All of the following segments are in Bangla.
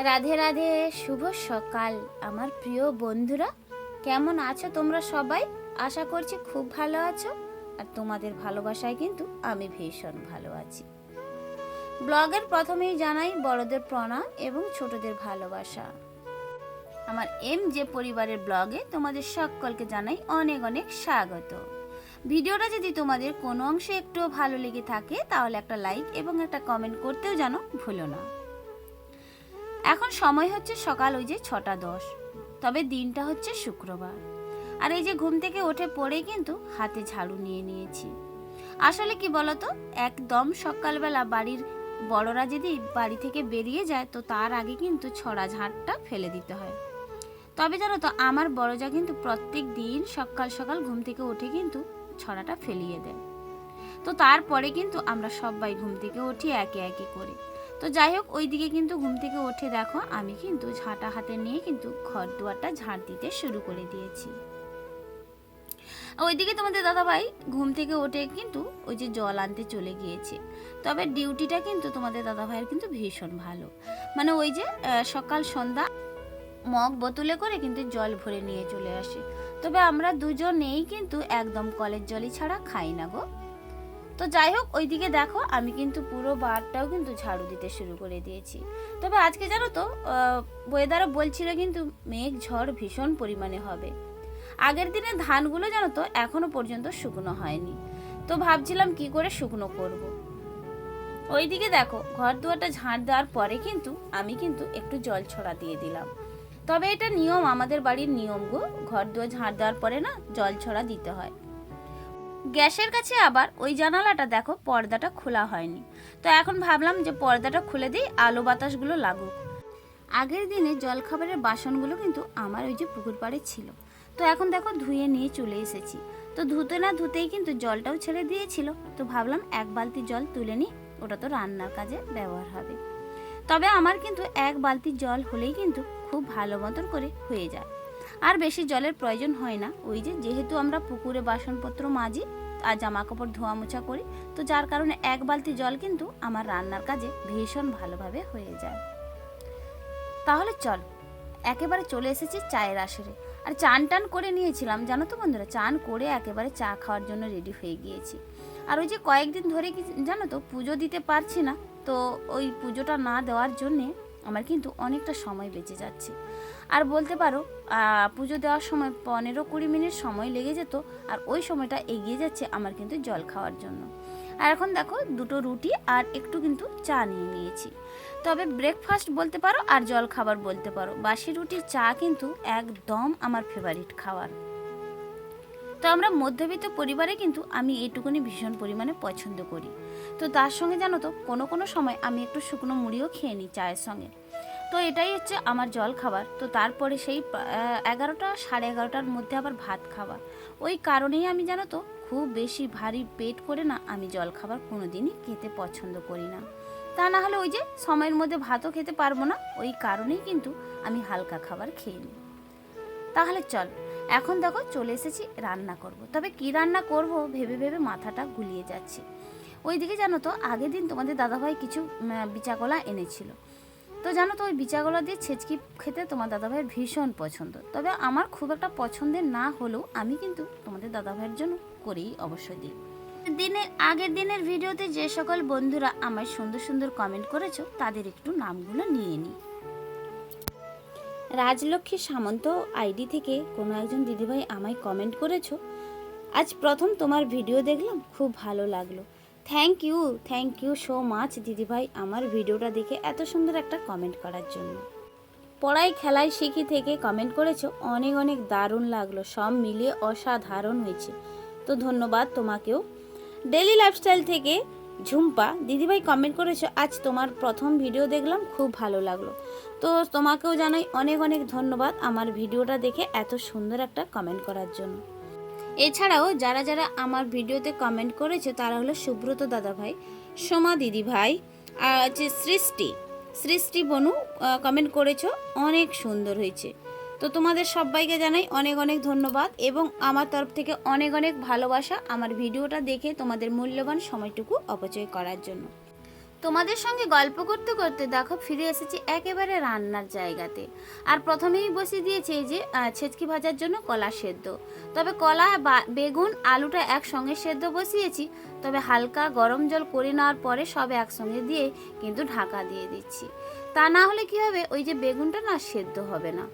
রাধে রাধে, শুভ সকাল আমার প্রিয় বন্ধুরা। কেমন আছো তোমরা সবাই? আশা করছি খুব ভালো আছো। আর তোমাদের ভালোবাসায় কিন্তু আমি ভীষণ ভালো আছি। ব্লগের প্রথমেই জানাই বড়দের প্রণাম এবং ছোটদের ভালোবাসা। আমার যে পরিবারের ব্লগে তোমাদের সকলকে জানাই অনেক অনেক স্বাগত। ভিডিওটা যদি তোমাদের কোনো অংশে একটু ভালো লেগে থাকে তাহলে একটা লাইক এবং একটা কমেন্ট করতেও যেন ভুলো না। এখন সময় হচ্ছে সকাল 6:10, তবে দিনটা হচ্ছে শুক্রবার। আর এই যে ঘুম থেকে উঠে পড়ে কিন্তু হাতে ঝাড়ু নিয়ে নিয়েছি। আসলে কি বলতো, একদম সকালবেলা বাড়ির বড়রা যদি বাড়ি থেকে বেরিয়ে যায় তো তার আগে কিন্তু ছড়া ঝাড়টা ফেলে দিতে হয়। তবে জানো তো, আমার বড়জা কিন্তু প্রত্যেক দিন সকাল সকাল ঘুম থেকে উঠে কিন্তু ছড়াটা ফেলিয়ে দেয়। তো তারপরে কিন্তু আমরা সবাই ঘুম থেকে উঠি একে একে করে। তো যাই হোক, ওইদিকে কিন্তু ঘুম থেকে উঠে দেখো আমি কিন্তু ঝাঁটা হাতে নিয়ে কিন্তু ঘর দুয়ারটা ঝাঁট দিতে শুরু করে দিয়েছি। ওইদিকে তোমাদের দাদাভাই ঘুম থেকে উঠে কিন্তু ওই যে জল আনতে চলে গিয়েছে। তবে ডিউটিটা কিন্তু তোমাদের দাদাভাইয়ের কিন্তু ভীষণ ভালো, মানে ওই যে সকাল সন্ধ্যা মগ বোতলে করে কিন্তু জল ভরে নিয়ে চলে আসে। তবে আমরা দুজনেই কিন্তু একদম কলের জলই ছাড়া খাই না গো। তো যাই হোক, ওইদিকে দেখো আমি কিন্তু পুরো বারটাও কিন্তু ঝাড়ু দিতে শুরু করে দিয়েছি। তবে আজকে জানো তো, ওয়েদারও বলছিল কিন্তু মেঘ ঝড় ভীষণ পরিমাণে হবে। আগের দিনে ধানগুলো জানো তো এখনো পর্যন্ত শুকনো হয়নি। তো ভাবছিলাম কি করে শুকনো করব। ওইদিকে দেখো ঘর দুয়ারটা ঝাঁট দেওয়ার পরে কিন্তু আমি কিন্তু একটু জল ছড়া দিয়ে দিলাম। তবে এটা নিয়ম, আমাদের বাড়ির নিয়ম গো, ঘর দুয়ার ঝাঁট দেওয়ার পরে না জল ছড়া দিতে হয়। গ্যাসের কাছে আবার ওই জানালাটা দেখো পর্দাটা খোলা হয়নি। তো এখন ভাবলাম যে পর্দাটা খুলে দিই, আলো বাতাসগুলো লাগুক। আগের দিনে জলখাবারের বাসনগুলো কিন্তু আমার ওই যে পুকুর পাড়ে ছিল। তো এখন দেখো ধুয়ে নিয়ে চলে এসেছি। তো ধুতে না ধুতেই কিন্তু জলটাও ছেড়ে দিয়েছিল। তো ভাবলাম এক বালতি জল তুলে নিই, ওটা তো রান্নার কাজে ব্যবহার হবে। তবে আমার কিন্তু এক বালতি জল হলেই কিন্তু খুব ভালো মতন করে হয়ে যায়, আর বেশি জলের প্রয়োজন হয় না। ওই যে যেহেতু আমরা পুকুরে বাসনপত্র মাজি আর জামা কাপড় ধোয়া মোছা করি, তো যার কারণে এক বালতি জল কিন্তু আমার রান্নার কাজে ভীষণ ভালোভাবে হয়ে যায়। তাহলে চল একেবারে চলে এসেছি চায়ের আসরে। আর চান টান করে নিয়েছিলাম জানো তো বন্ধুরা, চান করে একেবারে চা খাওয়ার জন্য রেডি হয়ে গিয়েছি। আর ওই যে কয়েকদিন ধরে কি জানো তো, পুজো দিতে পারছি না। তো ওই পুজোটা না দেওয়ার জন্যে আমার কিন্তু অনেকটা সময় বেঁচে যাচ্ছে। আর বলতে পারো পুজো দেওয়ার সময় 15-20 মিনিট সময় লেগে যেত, আর ওই সময়টা এগিয়ে যাচ্ছে আমার কিন্তু জল খাওয়ার জন্য। আর এখন দেখো দুটো রুটি আর একটু কিন্তু চা নিয়ে নিয়েছি। তবে ব্রেকফাস্ট বলতে পারো আর জল খাবার বলতে পারো, বাসি রুটি চা কিন্তু একদম আমার ফেভারিট খাবার। তো আমরা মধ্যবিত্ত পরিবারে কিন্তু আমি এইটুকুনি ভীষণ পরিমাণে পছন্দ করি। তো তার সঙ্গে জানো তো কোনো কোনো সময় আমি একটু শুকনো মুড়িও খেয়ে নিই চায়ের সঙ্গে। তো এটাই হচ্ছে আমার জল খাবার। তো তারপরে সেই 11টা 11:30টার মধ্যে আবার ভাত খাওয়া। ওই কারণেই আমি জানো তো খুব বেশি ভারী পেট করে না আমি জল খাবার কোনো দিনই খেতে পছন্দ করি না। তা না হলে ওই যে সময়ের মধ্যে ভাতও খেতে পারবো না, ওই কারণেই কিন্তু আমি হালকা খাবার খেয়ে নিই। তাহলে চল এখন দেখো চলে এসেছি রান্না করব। তবে কি রান্না করব ভেবে ভেবে মাথাটা গুলিয়ে যাচ্ছে। ওইদিকে জানো তো আগের দিন তোমাদের দাদাভাই কিছু বিচাগলা এনেছিল। তো জানো তো ওই বিচাগলা দিয়ে ছেচকি খেতে তোমার দাদাভাইয়ের ভীষণ পছন্দ। তবে আমার খুব একটা পছন্দের না হলেও আমি কিন্তু তোমাদের দাদাভাইয়ের জন্য করেই অবশ্যই দিই। আগের দিনের ভিডিওতে যে সকল বন্ধুরা আমায় সুন্দর সুন্দর কমেন্ট করেছো তাদের একটু নামগুলো নিয়ে নিই। রাজলক্ষ্মী সামন্ত আইডি থেকে কোনো একজন দিদিভাই আমায় কমেন্ট করেছো, আজ প্রথম তোমার ভিডিও দেখলাম, খুব ভালো লাগলো। থ্যাংক ইউ সো মাচ দিদিভাই, আমার ভিডিওটা দেখে এত সুন্দর একটা কমেন্ট করার জন্য। পড়াই খেলায় শিখি থেকে কমেন্ট করেছো, অনেক অনেক দারুণ লাগলো, সব মিলিয়ে অসাধারণ হয়েছে। তো ধন্যবাদ তোমাকেও। ডেলি লাইফস্টাইল থেকে ঝুম্পা দিদিভাই কমেন্ট করেছো, আজ তোমার প্রথম ভিডিও দেখলাম, খুব ভালো লাগলো। তো তোমাকেও জানাই অনেক অনেক ধন্যবাদ আমার ভিডিওটা দেখে এত সুন্দর একটা কমেন্ট করার জন্য। এছাড়াও যারা যারা আমার ভিডিওতে কমেন্ট করেছে তারা হলো সুব্রত দাদাভাই, সোমা দিদিভাই, যে সৃষ্টি বনু কমেন্ট করেছো, অনেক সুন্দর হয়েছে। তো তোমাদের সবাইকে জানাই অনেক অনেক ধন্যবাদ এবং আমার তরফ থেকে অনেক অনেক ভালোবাসা আমার ভিডিওটা দেখে তোমাদের মূল্যবান সময়টুকু অপচয় করার জন্য। তো তোমাদের সঙ্গে গল্প করতে করতে দেখো ফিরে এসেছি একেবারে রান্নার জায়গাতে। আর প্রথমেই বসিয়ে দিয়েছি এই যে ছেচকি ভাজার জন্য কলা সেদ্ধ। তবে কলা বেগুন আলুটা একসঙ্গে সেদ্ধ বসিয়েছি। তবে হালকা গরম জল করে নেওয়ার পরে সব একসঙ্গে দিয়ে কিন্তু ঢাকা দিয়ে দিচ্ছি। তা না হলে কি হবে, ওই যে বেগুনটা না সেদ্ধ হবে না।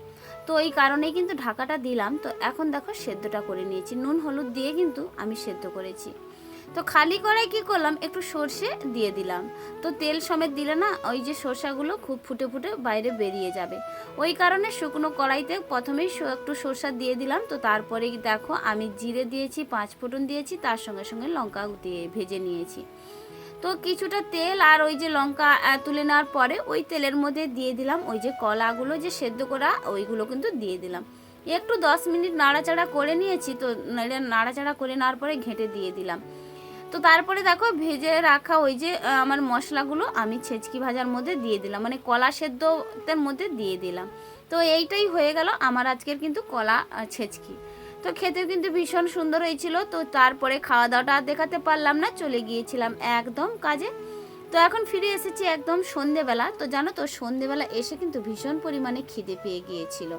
তো এই কারণেই কিন্তু ঢাকাটা দিলাম। তো এখন দেখো সেদ্ধটা করে নিয়েছি, নুন হলুদ দিয়ে কিন্তু আমি সেদ্ধ করেছি। তো খালি কড়াই কি করলাম, একটু সর্ষে দিয়ে দিলাম। তো তেল সমেত দিলে না ওই যে সরষাগুলো খুব ফুটে ফুটে বাইরে বেরিয়ে যাবে, ওই কারণে শুকনো কড়াইতে প্রথমেই একটু সরষা দিয়ে দিলাম। তো তারপরে দেখো আমি জিরে দিয়েছি, 5 ফোড়ন দিয়েছি, তার সঙ্গে সঙ্গে লঙ্কা দিয়ে ভেজে নিয়েছি। তো কিছুটা তেল আর ওই যে লঙ্কা তুলে নেওয়ার পরে ওই তেলের মধ্যে দিয়ে দিলাম ওই যে কলাগুলো যে সেদ্ধ করা, ওইগুলো কিন্তু দিয়ে দিলাম। একটু 10 মিনিট নাড়াচাড়া করে নিয়েছি। তো নাড়াচাড়া করে নেওয়ার পরে ঘেঁটে দিয়ে দিলাম। তো তারপরে দেখো ভেজে রাখা ওই যে আমার মশলাগুলো আমি ছেচকি ভাজার মধ্যে দিয়ে দিলাম, মানে কলা সেদ্ধর মধ্যে দিয়ে দিলাম। তো এইটাই হয়ে গেল আমার আজকের কিন্তু কলা ছেচকি। তো খেতেও কিন্তু ভীষণ সুন্দর হয়েছিল। তো তারপরে খাওয়া দাওয়াটা আর দেখাতে পারলাম না, চলে গিয়েছিলাম একদম কাজে। তো এখন ফিরে এসেছি একদম সন্ধেবেলা। তো জানো তো সন্ধেবেলা এসে কিন্তু ভীষণ পরিমাণে খিদে পেয়ে গিয়েছিল।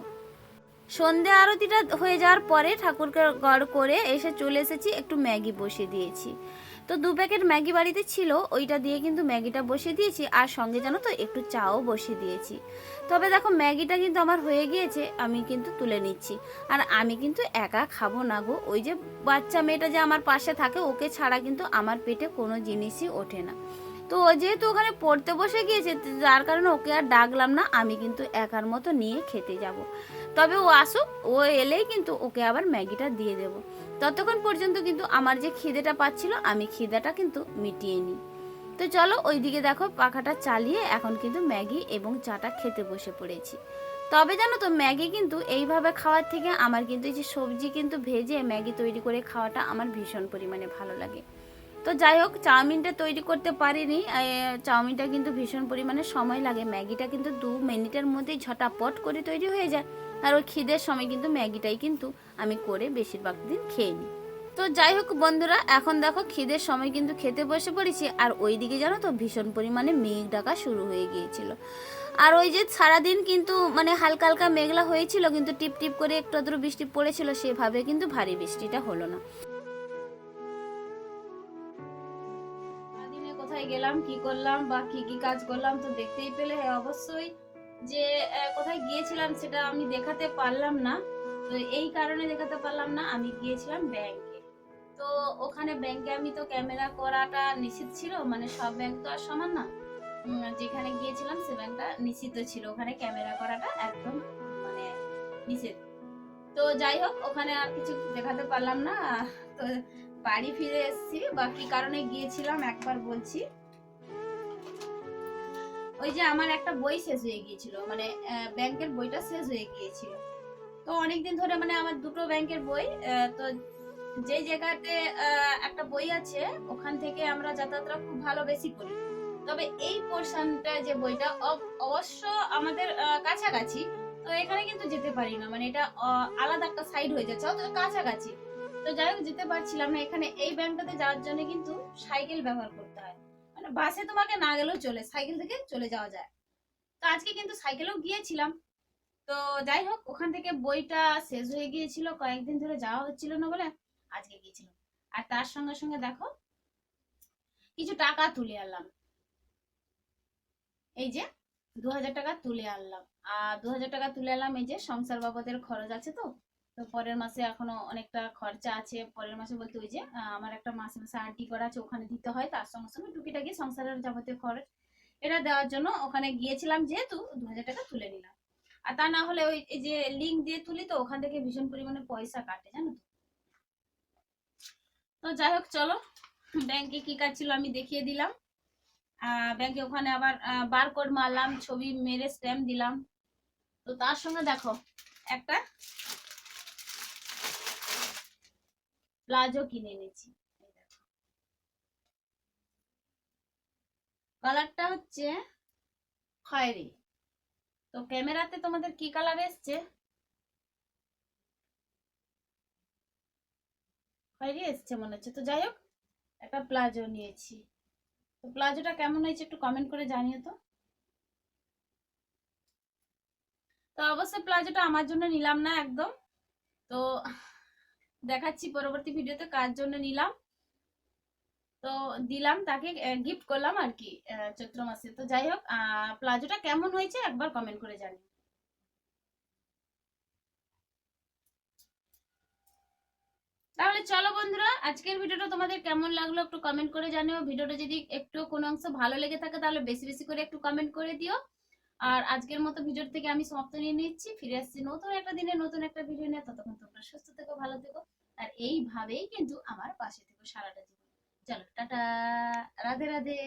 সন্ধে আরতিটা হয়ে যাওয়ার পরে ঠাকুরকে গড় করে এসে চলে এসেছি, একটু ম্যাগি বসিয়ে দিয়েছি। তো 2 প্যাকেট ম্যাগি বাড়িতে ছিল, ওইটা দিয়ে কিন্তু ম্যাগিটা বসিয়ে দিয়েছি। আর সঙ্গে জানো তো একটু চাও বসিয়ে দিয়েছি। তবে দেখো ম্যাগিটা কিন্তু আমার হয়ে গিয়েছে, আমি কিন্তু তুলে নিচ্ছি। আর আমি কিন্তু একা খাবো না গো, ওই যে বাচ্চা মেয়েটা যে আমার পাশে থাকে, ওকে ছাড়া কিন্তু আমার পেটে কোনো জিনিসই ওঠে না। তো ও যেহেতু ওখানে পড়তে বসে গিয়েছে, যার কারণে ওকে আর ডাকলাম না, আমি কিন্তু একার মতো নিয়ে খেতে যাব। তবে ও আসুক, ও এলেই কিন্তু ওকে আবার ম্যাগিটা দিয়ে দেব। ততক্ষণ পর্যন্ত কিন্তু আমার যে খিদেটা পাচ্ছিল, আমি খিদেটা কিন্তু মিটিয়ে নিই। তো চলো ওইদিকে দেখো পাখাটা চালিয়ে এখন কিন্তু ম্যাগি এবং চাটা খেতে বসে পড়েছি। তবে জানো তো ম্যাগি কিন্তু এইভাবে খাওয়ার থেকে আমার কিন্তু এই যে সবজি কিন্তু ভেজে ম্যাগি তৈরি করে খাওয়াটা আমার ভীষণ পরিমাণে ভালো লাগে। তো যাই হোক, চাউমিনটা তৈরি করতে পারিনি। চাউমিনটা কিন্তু ভীষণ পরিমাণে সময় লাগে, ম্যাগিটা কিন্তু 2 মিনিটের মধ্যেই ঝটাপট করে তৈরি হয়ে যায়। আর ওই খিদের সময় কিন্তু ম্যাগিটাই কিন্তু আমি করে বেশিরভাগ দিন খেয়ে নিই। তো যাই হোক বন্ধুরা, এখন দেখো খিদের সময় কিন্তু খেতে বসে পড়েছি। আর ওইদিকে জানো তো ভীষণ পরিমাণে মেঘ ডাকা শুরু হয়ে গিয়েছিল। আর ওই যে সারাদিন কিন্তু মানে হালকা হালকা মেঘলা হয়েছিল, কিন্তু টিপ টিপ করে একটু আধটু বৃষ্টি পড়েছিল, সেভাবে কিন্তু ভারী বৃষ্টিটা হলো না। কোথায় গেলাম, কি করলাম বা কি কি কাজ করলাম তো দেখতেই পেলে অবশ্যই। যে কোথায় গিয়েছিলাম সেটা আমি দেখাতে পারলাম না। তো এই কারণে দেখাতে পারলাম না, আমি গিয়েছিলাম ব্যাংকে। তো ওখানে ব্যাংকে আমি তো ক্যামেরা করাটা নিষিদ্ধ ছিল, মানে সব ব্যাংক তো আর সমান না। যেখানে গিয়েছিলাম সে ব্যাংকটা নিষিদ্ধ ছিল, ওখানে ক্যামেরা করাটা একদম মানে নিষেধ। তো যাই হোক, ওখানে আর কিছু দেখাতে পারলাম না। তো বাড়ি ফিরে এসেছি, বা কি কারণে গিয়েছিলাম একবার বলছি। ওই যে আমার একটা বই শেষ হয়ে গিয়েছিল, মানে ব্যাংকের বইটা শেষ হয়ে গিয়েছিল। তো অনেকদিন ধরে মানে আমার 2টো ব্যাংকের বই, তো যে জায়গাতে একটা বই আছে ওখান থেকে আমরা যাতায়াতটা খুব ভালো বেশি করি। তবে এই পোর্শনটা যে বইটা অবশ্য আমাদের কাছাকাছি, তো এখানে কিন্তু যেতে পারি না, মানে এটা আলাদা একটা সাইড হয়ে যাচ্ছে, অত কাছাকাছি। তো যাই হোক যেতে পারছিলাম না। এখানে এই ব্যাংকটাতে যাওয়ার জন্য কিন্তু সাইকেল ব্যবহার করতে হয়, মানে বাসে তোমাকে না গেলেও চলে, সাইকেল থেকে চলে যাওয়া যায়। তো আজকে কিন্তু সাইকেলেও গিয়েছিলাম। তো যাই হোক, ওখান থেকে বইটা শেষ হয়ে গিয়েছিল, কয়েকদিন ধরে যাওয়া হচ্ছিল না বলে আজকে গিয়েছিলাম। আর তার সঙ্গে সঙ্গে দেখো কিছু টাকা তুলে আনলাম, এই যে 2000 টাকা তুলে আনলাম। আর 2000 টাকা তুলে আনলাম এই যে সংসার বাবদের খরচ আছে। তো তো পরের মাসে এখনো অনেকটা খরচা আছে, পরের মাসে বলতে ওই যে আমার একটা মাসে মাসে আরডি করা আছে, ওখানে দিতে হয়, তার সঙ্গে সঙ্গে টুকিটাকি সংসারের যাবতীয় খরচ এটা দেওয়ার জন্য ওখানে গিয়েছিলাম, যেহেতু 2000 টাকা তুলে নিলাম। আর তা না হলে ওই এই যে লিঙ্ক দিয়ে তুলি, তো ওখান থেকে ভীষণ পরিমাণে পয়সা কাটে জানো তো। তো যাই হোক চলো, ব্যাংকে কি কাজ ছিল আমি দেখিয়ে দিলাম। ব্যাংকে ওখানে আবার বারকোড মারলাম, ছবি মেরে স্ট্যাম্প দিলাম। তো তার সঙ্গে দেখো একটা প্লাজো কিনে এনেছি। কালারটা হচ্ছে খয়েরি। তো ক্যামেরাতে তোমাদের কি কালার এসছে, খয়েরি এসছে মনে হচ্ছে। তো যাই হোক, একটা প্লাজো নিয়েছি। তো প্লাজোটা কেমন হয়েছে একটু কমেন্ট করে জানিও তো। তো অবশ্যই প্লাজোটা আমার জন্য নিলাম না একদম, তো দেখাচ্ছি পরবর্তী ভিডিওতে কার জন্য নিলাম। তো দিলাম তাকে, গিফট করলাম আর কি চৈত্র মাসে। তো যাই হোক, প্লাজোটা কেমন হয়েছে একবার কমেন্ট করে জানি। তাহলে চলো বন্ধুরা, আজকের ভিডিওটা তোমাদের কেমন লাগলো একটু কমেন্ট করে জানিও। ভিডিওটা যদি একটু কোনো অংশ ভালো লেগে থাকে তাহলে বেশি বেশি করে একটু কমেন্ট করে দিও। আর আজকের মতো ভিডিও থেকে আমি সমাপ্ত নিয়ে নিচ্ছি, ফিরে আসছি নতুন একটা দিনে নতুন একটা ভিডিও নিয়ে। ততক্ষণ তোমরা সুস্থ থেকো, ভালো থেকো, আর এইভাবেই কিন্তু আমার পাশে থেকো সারাটা জীবন। চলো টাটা, রাধে রাধে।